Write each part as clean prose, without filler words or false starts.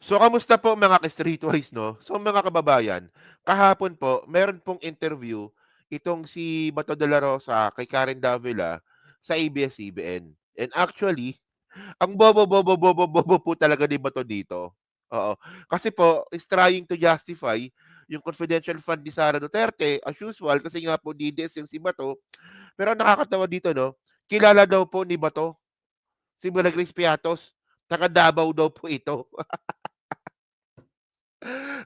So, kamusta po mga ka-streetwise 'no? So, mga kababayan, kahapon po meron pong interview itong si Bato de la Rosa kay Karen Davila sa ABS-CBN. And actually, ang bobo po talaga ni Bato dito. Oo. Kasi po is trying to justify yung confidential fund ni Sara Duterte as usual kasi nga po DDS yung si Bato. Pero ang nakakatawa dito 'no, kilala daw po ni Bato si Milagros Piatos, taga Davao daw po ito.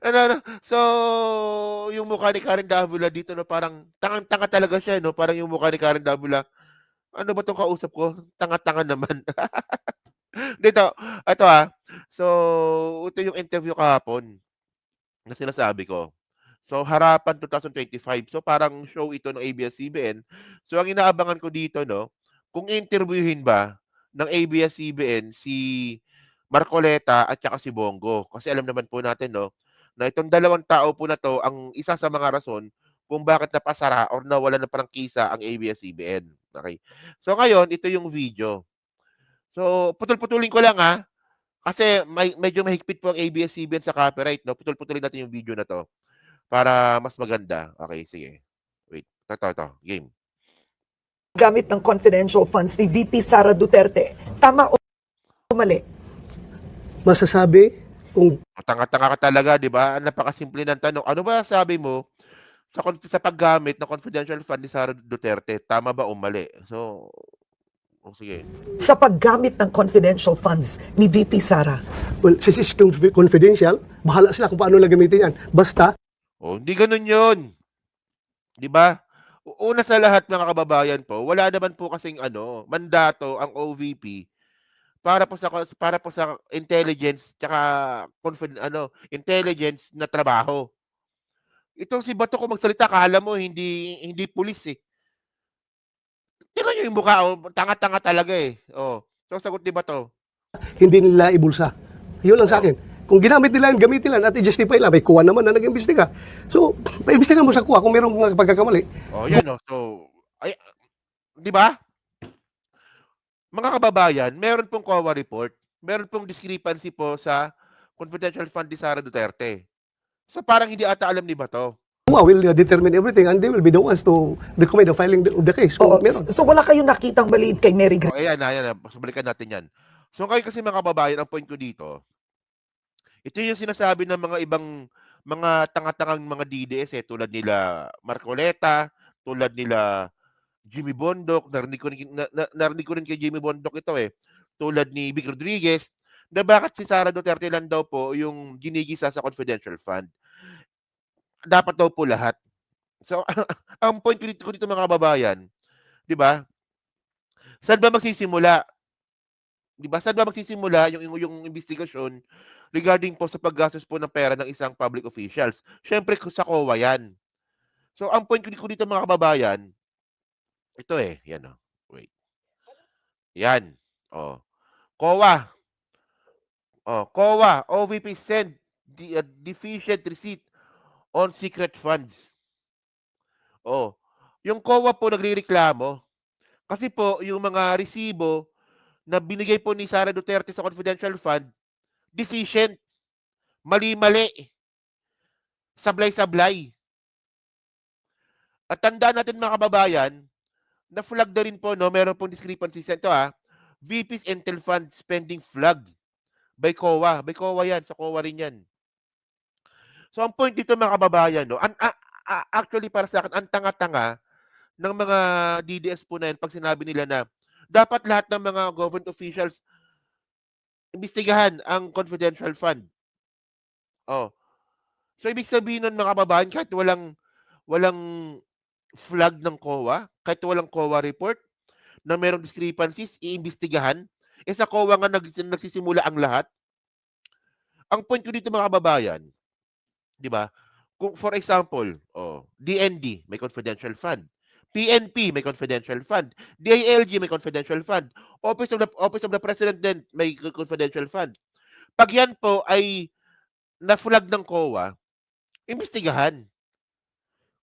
Ano, so, yung mukha ni Karen Davila dito 'no, parang tangang-tanga talaga siya 'no, parang yung mukha ni Karen Davila, "Ano ba 'tong kausap ko, tanga-tanga naman." Dito, so ito yung interview kahapon na sinasabi ko. So, harapan 2025. So, parang show ito ng ABS-CBN. So, ang inaabangan ko dito 'no, kung interviewin ba ng ABS-CBN si Marcoleta at saka si Bongo. Kasi alam naman po natin 'no, na itong dalawang tao po na 'to ang isa sa mga rason kung bakit napasara or nawalan ng prangkisa ang ABS-CBN, okey. So, ngayon ito yung video. So, putol-putulin ko lang, kasi medyo mahigpit po ang ABS-CBN sa copyright 'no, putol-putulin natin yung video na 'to. Para mas maganda. Okey, sige. Wait, ito, game. Gamit ng confidential funds ni VP Sara Duterte. Tama o mali? Masasabi kung Tanga-tanga ka talaga, 'di ba? Napakasimple ng tanong. Ano ba sabi mo sa paggamit ng confidential fund ni Sara Duterte, tama ba o mali? So, sige. Sa paggamit ng confidential funds ni VP Sara. well, since it's confidential, bahala sila kung paano lang gamitin yan. Basta, Oh, hindi gano'n 'yun, 'di ba? Una sa lahat mga kababayan po, wala naman po kasing mandato ang OVP para po sa intelligence tsaka intelligence na trabaho. Itong si Bato kung magsalita akala mo hindi pulis, eh. Tignan niyo yung mukha, tanga-tanga talaga, eh. Oh, so sagot ni Bato, hindi nila ibulsa. Yun lang sa oh, akin. Kung ginamit nila yan, gamitin lang at i-justify lang. May kuha naman na nag-imbestiga. So, paimbestiga mo sa kuha kung mayroong mga pagkakamali. oh, 'yan, oh. So, ay 'di ba? Mga kababayan, meron pong COA report, meron pong discrepancy po sa confidential fund ni Sara Duterte. So, parang hindi ata alam ni Bato. Kuha will determine everything and they will be the ones to recommend the filing of the case. Oo. Kung meron. So wala kayong nakitang maliit kay Mary Oh, Grace. ayan, so balikan natin 'yan. So, ngayon kasi mga kababayan, ang point ko dito, ito yung sinasabi ng mga ibang mga tanga-tangang mga DDS, tulad nila Marcoleta, tulad nila Jimmy Bondoc, narinig ko rin kay Jimmy Bondoc ito, tulad ni Vic Rodriguez, na bakit si Sara Duterte lang daw po yung ginigisa sa confidential fund. Dapat daw po lahat. So, ang point ko dito mga kababayan, 'di ba? Saan ba magsisimula? 'Di ba? Saan ba magsisimula yung investigasyon regarding po sa paggastos po ng pera ng isang public officials? Siyempre sa COA 'yan. So, ang point ko dito mga kababayan, ito, 'yan, wait. 'Yan, oh. COA, COA, OVP send deficient receipt on secret funds. Oh, yung COA po nagrereklamo kasi po yung mga resibo na binigay po ni Sara Duterte sa confidential fund, deficient, mali-mali, sablay-sablay. At tandaan natin mga kababayan, na flag na rin po, no, meron pong discrepancies. Ito, VP's Intel Fund spending flag by COA. By COA yan, sa COA rin yan. So, ang point dito mga kababayan, no, actually para sa akin, ang tanga-tanga ng mga DDS po na yan pag sinabi nila na dapat lahat ng mga government officials imbestigahan ang confidential fund. Oh. So, ibig sabihin nun mga kababayan, kahit walang flag ng COA, kahit walang COA report na merong discrepancies, iimbestigahan, sa COA nga nagsisimula ang lahat. Ang point ko dito mga kababayan, 'di ba? Kung for example, DND may confidential fund. PNP may confidential fund. DILG may confidential fund. Office of the President din may confidential fund. Pag yan po ay na-flag ng COA, imbestigahan.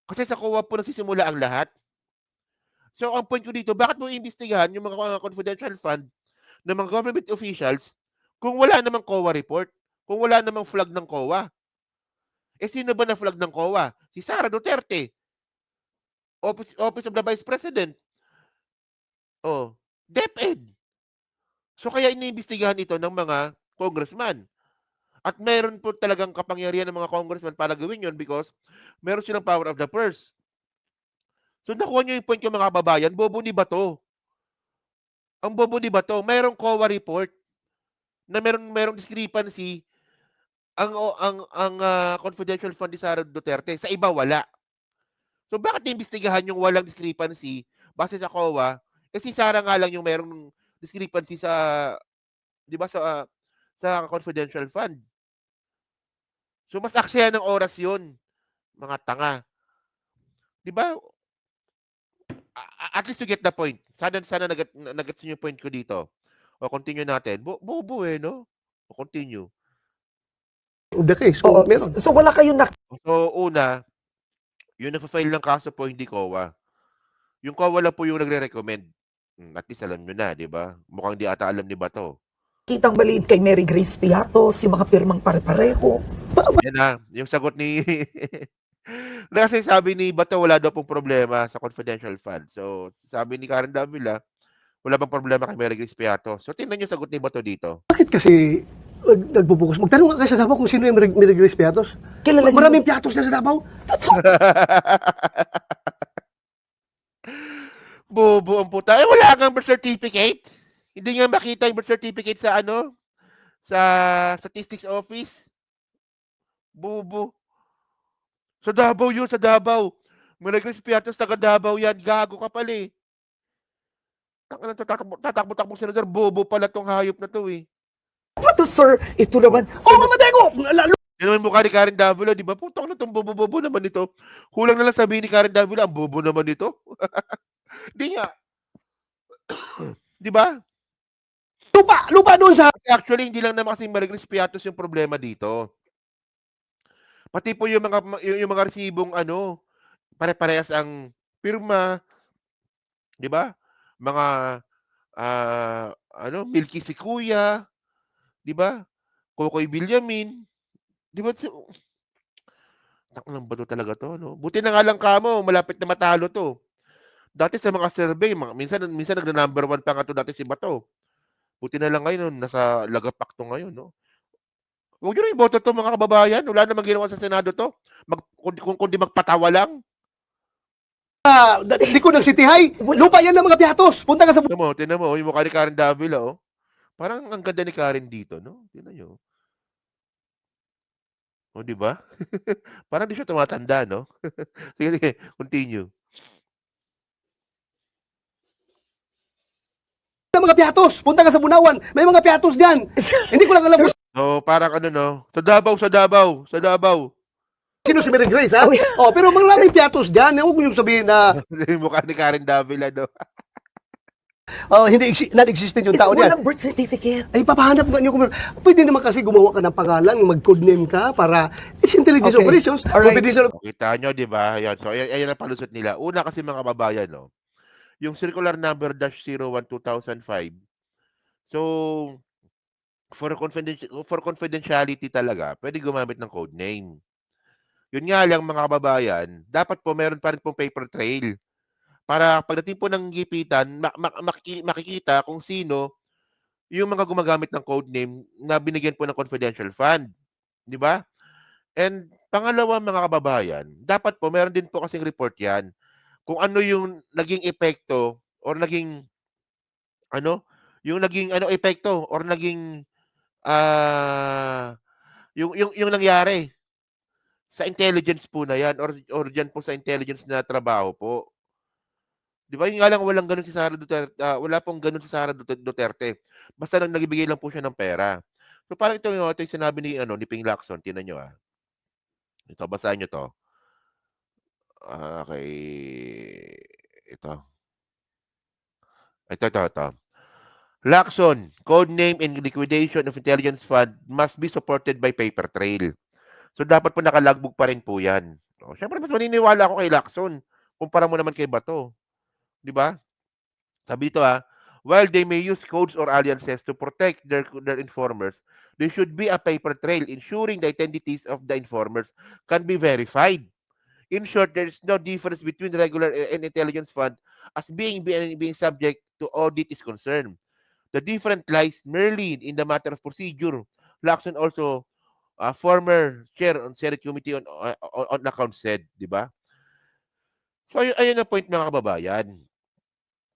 Kasi sa COA po nagsisimula ang lahat. So, ang point ko dito, bakit mo iimbestigahan yung mga confidential fund ng mga government officials kung wala namang COA report? kung wala namang flag ng COA? Eh, sino ba na flag ng COA? Si Sara Duterte, Office of the Vice President. Oh, DepEd. So kaya iniimbestigahan ito ng mga congressman. At meron po talagang kapangyarihan ng mga congressman para gawin yun because meron silang power of the purse. So nakuha niyo yung point ko mga kababayan, bobo ni Bato. Ang bobo ni Bato, merong COA report na merong discrepancy ang confidential fund ni Sara Duterte. Sa iba wala. So bakit iimbestigahan yung walang discrepancy base sa COA? Eh si Sara nga lang yung merong discrepancy sa 'di ba sa confidential fund. So mas aksaya ng oras 'yun, mga tanga. 'Di ba? At least you get the point. Sana nagets niyo yung point ko dito. O continue natin. Bobo eh, no? O continue. Of the case, Oo, kung meron. so wala kayong So una, yung nagfa-file ng kaso po hindi COA. Yung COA lang po yung nagre-recommend. At least alam nyo na, di ba? Mukhang di ata alam ni Bato. nakitang maliit kay Mary Grace Piatos, yung mga pirmang pare-pareho. Yan na, yung sagot ni... Kasi sabi ni Bato, wala daw pong problema sa confidential fund. So, sabi ni Karen Davila, wala bang problema kay Mary Grace Piatos. So, tingnan yung sagot ni Bato dito. Bakit kasi nagbubukas? Magtanong ka kayo sa Davao kung sino yung Mary Grace Piatos. Kilala niyo- Maraming Piatos na sa Davao. Bobo ang puta. Eh, wala kang birth certificate. Hindi nga makita yung birth certificate sa ano? Sa statistics office. Bobo. Sa Davao yun, sa Davao. Mary Grace Piatos, taga Davao yan. Gago ka pala eh. Tatakbo-takbo sila, sir. Bobo pala tong hayop na to eh. Pato, sir, ito naman. Oh, mamatay ko! Lalo Yan naman mukha ni Karen Davila, di ba? Putang na tong bobo-bobo naman nito. Kulang na lang sabihin ni Karen Davila, ang bobo naman nito. Di nga. Di ba? lupa doon sa... Actually, hindi lang naman kasi Mary Grace Piatos yung problema dito. Pati po yung mga resibong ano, pare-parehas ang pirma, 'di ba? Mga ano, Milky si Kuya, 'di ba? Kokoy Villamin, 'di ba? Taklang Bato talaga 'to, no? Buti na nga lang kamo, malapit na matalo 'to. Dati sa mga survey, minsan nagna-number 1 pa nga 'to dati si Bato. Buti na lang ngayon nasa lagapak 'to ngayon, no? Huwag niyo rin iboto 'to mga kababayan, wala namang ginawa sa Senado 'to. Kundi magpatawa lang. likod ng City High. Lupa yan ng mga Piatos. Punta ka sa... Tingnan mo, yung mukha ni Karen Davila, oh. Parang ang ganda ni Karen dito, no? Tingnan niyo. Oh, 'di ba? Parang di siya tumatanda, no? Sige, continue. ng mga Piatos. Punta ka sa Bunawan. May mga Piatos dyan. Hindi ko lang alam kung So, parang ano, no? Sa Davao. sino si Mary Grace, ha? Oh, pero maraming Piatos dyan. Huwag mo yung sabihin na Yung mukha ni Karen Davila, no? non-existent yung tao Walang niyan. birth certificate. Ay, papahanap nga niyo kung meron. Pwede naman kasi gumawa ka ng pangalan, mag-codename ka para it's intelligence Okay. operations, Alright. confidential. O, kita nyo, di ba? Ayan. So, ayan ang palusot nila. Una kasi mga kababayan, no? Yung circular number -01/2005. So, for confidentiality talaga, pwede gumamit ng code name. Yun nga lang mga kababayan, dapat po meron pa rin pong paper trail. Para pagdating po ng gipitan, makikita kung sino yung mga gumagamit ng code name na binigyan po ng confidential fund. Di ba? And pangalawa mga kababayan, dapat po meron din po kasing report yan kung ano yung naging epekto or naging ano, yung naging ano epekto or naging yung nangyari sa intelligence po na yan or diyan po sa intelligence na trabaho po. 'Di ba? Yun nga lang walang gano'n si Sara Duterte, wala pong gano'n si Sara Duterte. Basta nagbigay lang po siya ng pera. So parang ito yung sinabi ni ano ni Ping Lacson, tingnan niyo, Ito basahin niyo 'to. Kay ito. Ito. Lacson, code name and liquidation of intelligence fund must be supported by paper trail. So dapat po naka-logbook pa rin po 'yan. Oh, syempre mas maniniwala ako kay Lacson kumpara mo naman kay Bato, 'di ba? Sabi dito While they may use codes or alliances to protect their informers, there should be a paper trail ensuring the identities of the informers can be verified. In short, there is no difference between regular and intelligence fund as being subject to audit is concerned. The difference lies merely in the matter of procedure. Lacson also, former chair on Senate Committee on Accounts said, di ba? So, ayun ang point mga kababayan.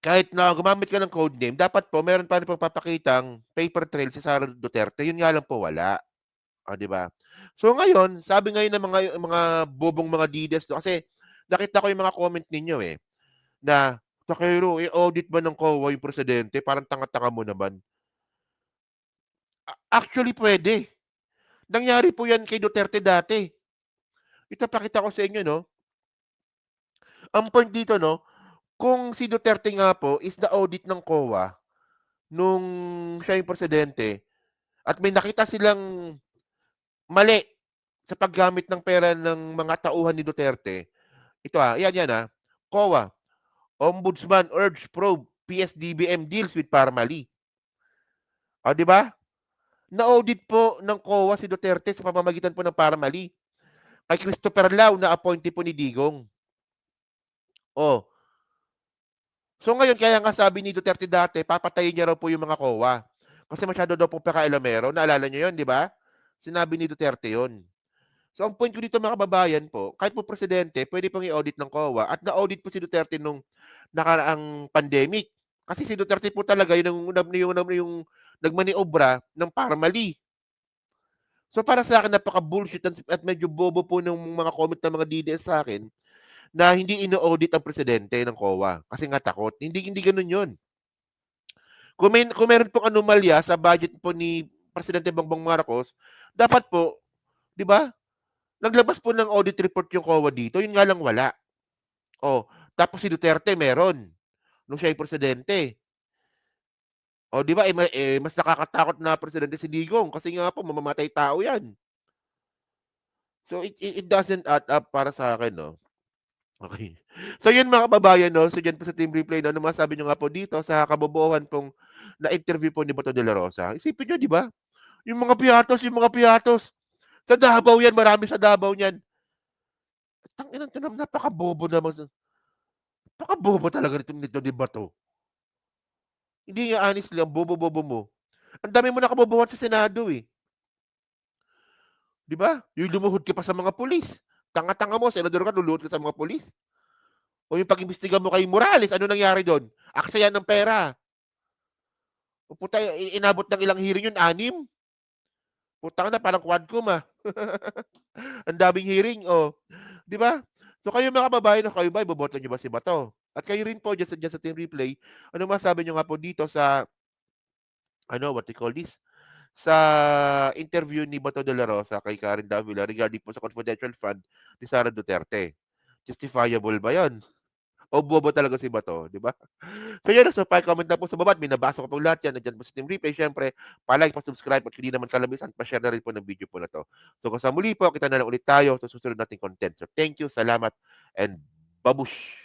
Kahit na gumamit ka ng code name, dapat po meron pa rin pagpapakitang paper trail si Sara Duterte. Yun nga lang po wala. O, di ba? So ngayon, sabi ngayon ng mga bobong mga DDS do kasi nakita ko yung mga comment ninyo na Takero, i-audit ba ng COA yung presidente? Parang tanga-tanga mo naman. Actually, pwede. Nangyari po yan kay Duterte dati. Ito pakita ko sa inyo, no? Ang point dito, no? Kung si Duterte nga po is the audit ng COA nung siya yung presidente at may nakita silang mali sa paggamit ng pera ng mga tauhan ni Duterte, ito yan COA, Ombudsman urge probe PSDBM deals with Parmali. O, di ba? Na-audit po ng COA si Duterte sa pamamagitan po ng Parmali. Kay Christopher Lau na appointee po ni Digong. O, so ngayon, kaya nga sabi ni Duterte dati, papatayin niya raw po yung mga COA. Kasi masyado daw po pakailamero. Naalala niyo yun, di ba? Sinabi ni Duterte yun. So ang point ko dito mga kababayan po, kahit po presidente, pwede pong i-audit ng COA at na-audit po si Duterte nung nakaraang pandemic. Kasi si Duterte po talaga yung nagmaniobra ng Parmali. So para sa akin, napaka-bullshit at medyo bobo po ng mga comment ng mga DDS sa akin na hindi ino-audit ang presidente ng COA kasi nga takot. Hindi ganoon yun. Kung meron pong anomalya sa budget po ni Presidente Bongbong Marcos, dapat po, di ba, naglabas po ng audit report yung COA dito, yun nga lang wala. Oh, tapos si Duterte meron nung siya ay presidente. O, di ba, mas nakakatakot na presidente si Digong kasi nga po, mamamatay tao yan. So, it doesn't add up para sa akin, no? Okay. So, yun mga kababayan, no? So, dyan po sa Team Replay, no? Ano masabi nyo nga po dito sa kabobohan pong na-interview po ni Bato de la Rosa. Isipin nyo, di ba? Yung mga piatos. Sa Davao yan, marami sa Davao yan. Tanginan to, napakabobo naman. Napakabobo talaga nito ni Bato. Hindi nga honestly, ang bobo-bobo mo. Ang dami mo nakabobohan sa Senado eh. Di ba? Yung lumuhod ka pa sa mga pulis. Tanga-tanga mo, senador ka, luluhod ka sa mga pulis. O yung pag-imbestiga mo kay Morales, ano nangyari doon? Aksayan ng pera. O puta, inabot ng ilang hearing yun, 6. Putang na, parang quadcom Ang daming hearing, Di ba? So kayo mga kababayan, kayo ba, iboboto nyo ba si Bato? At kayo rin po, dyan sa Team Replay, ano masabi nyo nga po dito sa, what you call this? Sa interview ni Bato de la Rosa kay Karen Davila regarding po sa confidential fund ni Sara Duterte. Justifiable ba yan? O bobo talaga si Bato, di ba? So yun, so pa-comment na po sa baba at binabasa ko po lahat yan. Nandiyan po sa Team Replay. Siyempre, pa-like, pa-subscribe at hindi naman kalabisan, pa-share na rin po ng video po na to. So kung sa muli po, kita na lang ulit tayo sa susunod nating content. So thank you, salamat, and babush!